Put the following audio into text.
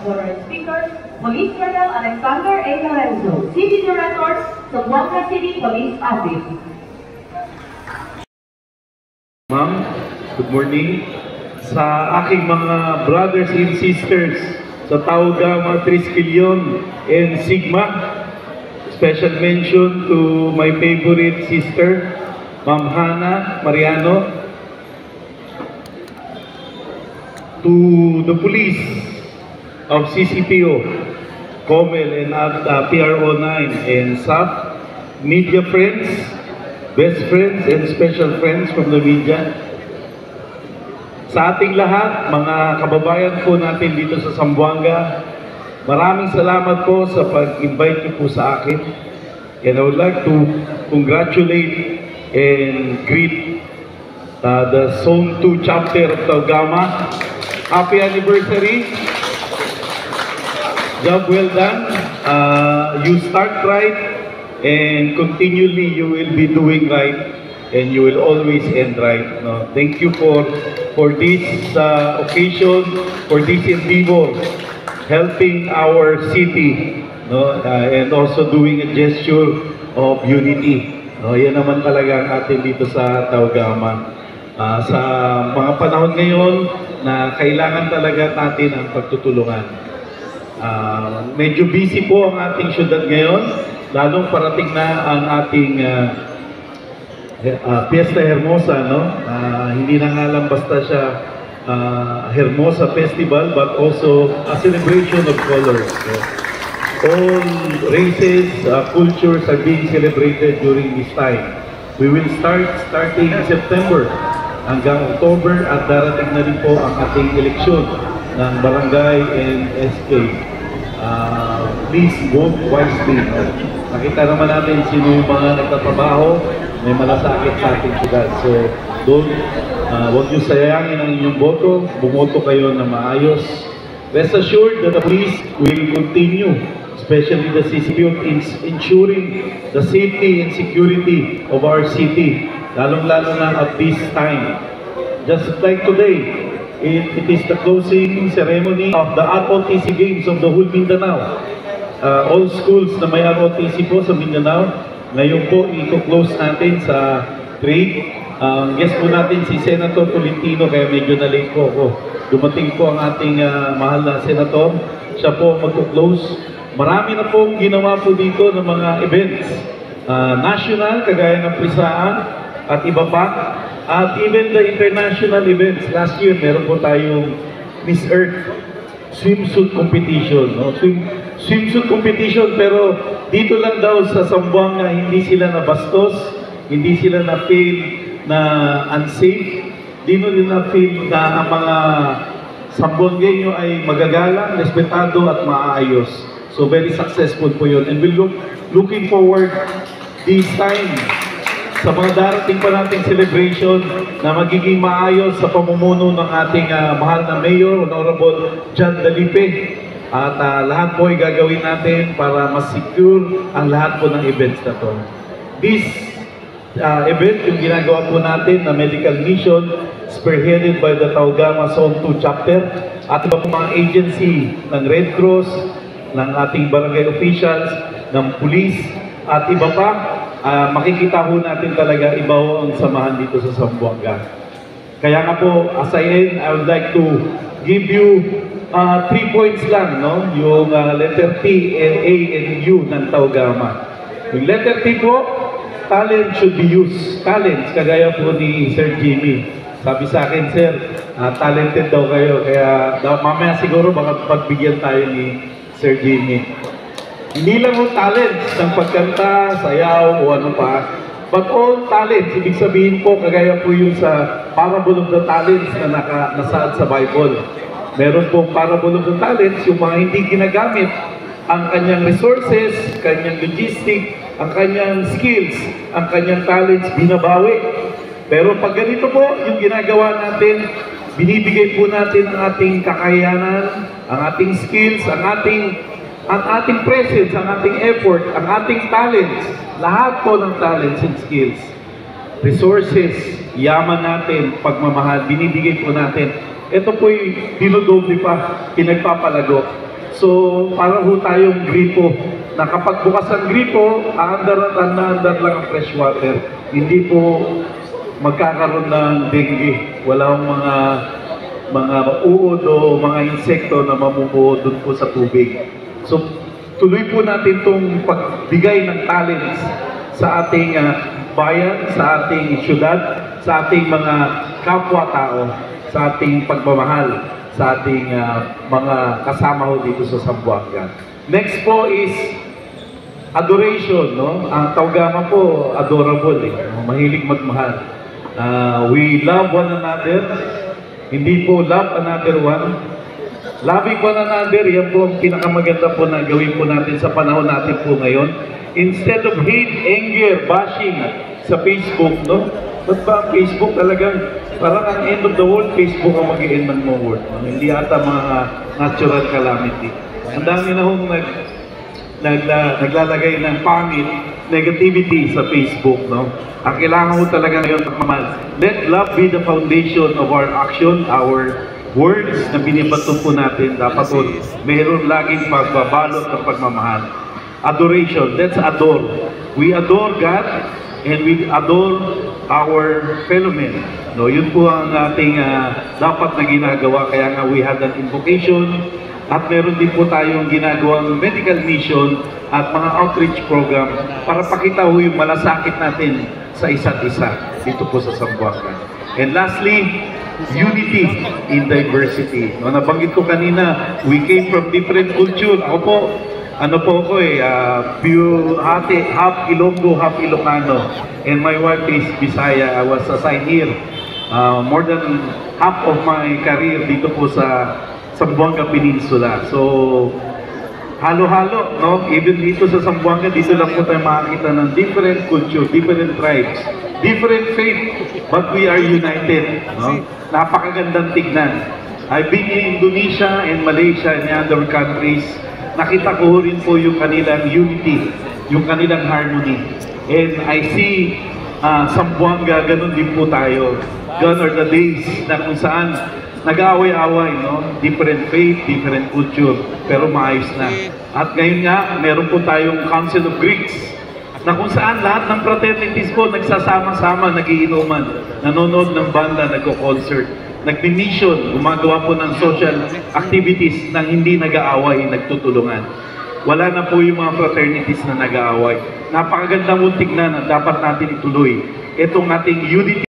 Honorary Speaker, Police Colonel Alexander A. Lorenzo, City Director, Zamboanga City Police Office. Ma'am, good morning. Sa aking mga brothers and sisters sa Tau Gamma, Triskelion, and Sigma, special mention to my favorite sister, Ma'am Hannah Mariano, to the police of CCPO, COMEL, and PRO9, and SAP, media friends, best friends, and special friends from the media. Sa ating lahat, mga kababayan po natin dito sa Zamboanga, maraming salamat po sa pag-invite niyo po sa akin. And I would like to congratulate and greet the Zone 2 chapter of Tau Gamma. Happy anniversary! Job well done. You start right and continually you will be doing right. And you will always end right. No? Thank you for this occasion, for this endeavor, helping our city, no? And also doing a gesture of unity. No? Yan naman talaga ang atin dito sa Tau Gamma. Sa mga panahon ngayon na kailangan talaga natin ang pagtutulungan. Medyo busy po ang ating syudad ngayon, lalong parating na ang ating Fiesta Hermosa, no? Hindi na nga lang basta siya Hermosa Festival, but also a celebration of colors. So, all races, cultures are being celebrated during this time. We will starting September hanggang October, at darating na rin po ang ating eleksyon ng barangay and SK. Please vote wisely. No? Nakita naman natin sino yung mga nagtatrabaho, may malasakit sa ating syudad. So, huwag niyo sayangin ang inyong boto, bumoto kayo na maayos. Rest assured that the police will continue, especially the CCPO, in ensuring the safety and security of our city, lalong-lalo na at this time. Just like today, it is the closing ceremony of the ROTC Games of the whole Mindanao. All schools na may ROTC po sa Mindanao, ngayon po i-close natin sa 3. Guest po natin si Senator Tolentino, kaya medyo na-late po ako. Dumating po ang ating mahal na senator. Siya po mag-close. Marami na pong ginawa po dito ng mga events. National, kagaya ng Prisaan, at iba pa. At even the international events. Last year, meron po tayong Miss Earth swimsuit competition. No? Swimsuit competition, pero dito lang daw sa Zamboanga, hindi sila nabastos, hindi sila na-feel na unsafe, dito din na-feel na ang mga Zamboangueño ay magagalang, respetado at maayos. So very successful po yun. And we're looking forward this time sa mga darating pa nating celebration na magiging maayos sa pamumuno ng ating mahal na Mayor, Honorable John Dalipe. At lahat po ay gagawin natin para mas secure ang lahat po ng events na to. This event, yung ginagawa po natin na medical mission, spearheaded by the Tau Gamma Zone 2 chapter, at iba po mga agency ng Red Cross, ng ating barangay officials, ng police, at iba pa, makikita po natin talaga iba ang samahan dito sa Zamboanga. Kaya nga po, as I end, I would like to give you 3 points lang, no? Yung letter T, and A, and U ng Tau Gamma. Yung letter T po, talent should be used. Talents, kagaya po ni Sir Jimmy. Sabi sa akin, Sir, talented daw kayo, kaya mamaya siguro baka pagbigyan tayo ni Sir Jimmy. Hindi lang po talents ng pagkanta, sayaw, o ano pa, but all talents. Ibig sabihin po, kagaya po yung sa parable of the talents na nasaad sa Bible. Meron pong parable of the talents, yung mga hindi ginagamit ang kanyang resources, kanyang logistic, ang kanyang skills, ang kanyang talents, binabawi. Pero pag ganito po, yung ginagawa natin, binibigay po natin ang ating kakayanan, ang ating skills, ang ating presence, ang ating effort, ang ating talents, lahat po ng talents and skills, resources, yaman natin, pagmamahal, binibigay po natin. Ito po'y dinodoble pa, pinagpapalago. So, para ho tayong gripo, na kapag bukas ang gripo, aandar lang ang fresh water. Hindi po magkakaroon ng dengue. Walang mga uod o mga insekto na mamumuo doon po sa tubig. So, tuloy po natin itong pagbigay ng talents sa ating bayan, sa ating syudad, sa ating mga kapwa-tao, sa ating pagmamahal, sa ating mga kasama ho dito sa Zamboanga. Next po is adoration, no? Ang Taugama po, adorable eh. Mahilig magmahal. We love one another. Hindi po love another one. Loving one another, yan po ang pinakamaganda po na gawin po natin sa panahon natin po ngayon. Instead of hate, anger, bashing sa Facebook, no? Ba't ba ang Facebook talagang parang ang end of the world, Facebook ang mag-i-end ng world. Hindi ata mga natural calamity. Ang dami na hong naglalagay ng pangit, negativity sa Facebook, no? Ang kailangan mo talaga ngayon pagmamahal. Let love be the foundation of our action, our words na binibato po natin. Dapat po mayroon laging pagbabalot ng pagmamahal. Adoration, let's adore. We adore God and we adore our fellow men. No, yun po ang ating dapat na ginagawa. Kaya nga we had an invocation at meron din po tayong ginagawang medical mission at mga outreach program para pakita ho yung malasakit natin sa isa't isa dito po sa Zamboanga. And lastly, unity in diversity. No, nabanggit ko kanina, we came from different culture. Ako po, half Ilonggo, half Ilocano. And my wife is Bisaya. I was assigned here. More than half of my career dito po sa Zamboanga Peninsula. So, halo-halo, no? Even dito sa Zamboanga, dito lang po tayo makakita ng different culture, different tribes, different faith, but we are united, no? Napakagandang tignan. I've been in Indonesia and Malaysia and other countries. Nakita ko rin po yung kanilang unity, yung kanilang harmony. And I see Zamboanga, ganun din po tayo. Gone are the days na kung saan nag-aaway-away, no? Different faith, different culture, pero maayos na. At ngayon nga, meron po tayong Council of Greeks, na kung saan lahat ng fraternities po nagsasama-sama, nagiinuman, nanonood ng banda, nagko-concert, nagmi-mission, gumagawa po ng social activities nang hindi nag-aaway, nagtutulungan. Wala na po yung mga fraternities na nag-aaway. Napakagandang tignan at dapat natin ituloy. Itong ating unity